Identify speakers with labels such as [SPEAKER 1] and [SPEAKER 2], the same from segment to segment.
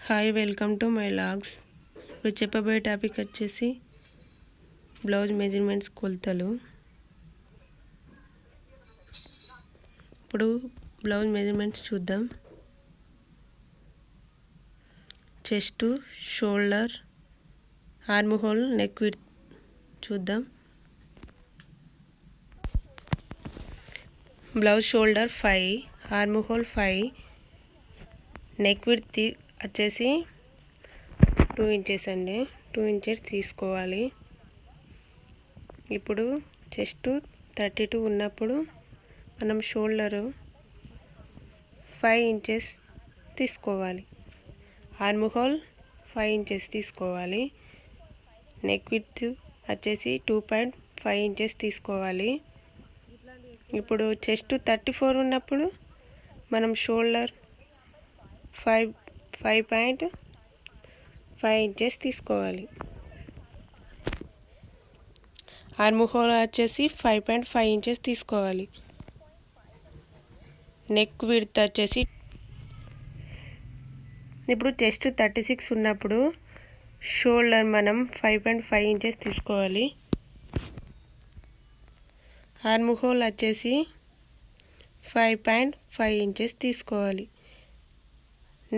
[SPEAKER 1] Hi, welcome to my logs. ఇప్పుడు చెప్పబోయే topic వచ్చేసి బ్లౌజ్ మెజర్మెంట్స్, కొలతలు. ఇప్పుడు బ్లౌజ్ మెజర్మెంట్స్ చూద్దాం. Chest, shoulder, arm hole, neck width చూద్దాం. Blouse shoulder 5, arm hole 5, neck width వచ్చేసి 2 ఇంచెస్ అండి. 2 ఇంచెస్ తీసుకోవాలి. ఇప్పుడు చెస్ట్ 32 ఉన్నప్పుడు మనం షోల్డరు 5 ఇంచెస్ తీసుకోవాలి. ఆర్మ్ హోల్ 5 ఇంచెస్ తీసుకోవాలి. నెక్ విడ్త్ వచ్చేసి 2.5 ఇంచెస్ తీసుకోవాలి. ఇప్పుడు చెస్ట్ 34 ఉన్నప్పుడు మనం షోల్డర్ 5.5 ఇంచెస్ తీసుకోవాలి. ఆర్మ్ హోల్ వచ్చేసి 5.5 ఇంచెస్ తీసుకోవాలి. నెక్ విడ్త్ వచ్చేసి ఇప్పుడు చెస్ట్ 36 ఉన్నప్పుడు షోల్డర్ మనం 5.5 ఇంచెస్ తీసుకోవాలి. ఆర్మ్ హోల్ వచ్చేసి 5.5 ఇంచెస్ తీసుకోవాలి.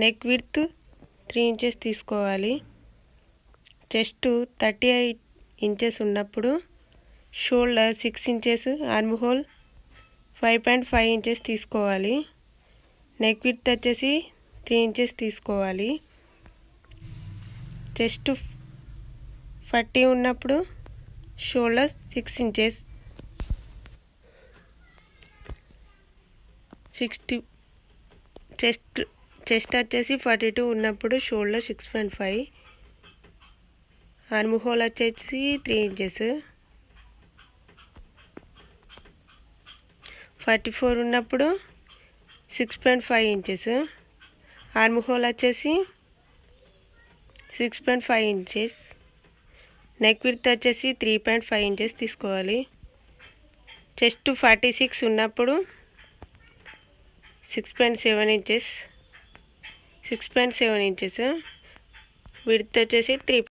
[SPEAKER 1] నెక్ విడ్త్ 3 ఇంచెస్ తీసుకోవాలి. చెస్ట్ 38 ఇంచెస్ ఉన్నప్పుడు shoulder 6 inches, arm whole 5.5 inches తీసుకోవాలి. నెక్ విడ్త్ వచ్చేసి 3 ఇంచెస్ తీసుకోవాలి. చెస్ట్ 40 ఉన్నప్పుడు షోల్డర్ 6 ఇంచెస్, 60 చెస్ట్ వచ్చేసి 42 ఉన్నప్పుడు షోల్డర్ 6.5, ఆర్మ్ హోల్ వచ్చేసి 3 ఇంచెస్. 44 ఉన్నప్పుడు 6.5 ఇంచెస్, ఆర్మ్ హోల్ వచ్చేసి 6.5 ఇంచెస్. నెక్ విడ్త్ వచ్చేసి 3.5 ఇంచెస్ తీసుకోవాలి. చెస్ట్ 46 ఉన్నప్పుడు 6.7 ఇంచెస్, విడ్త్ వచ్చేసి 3.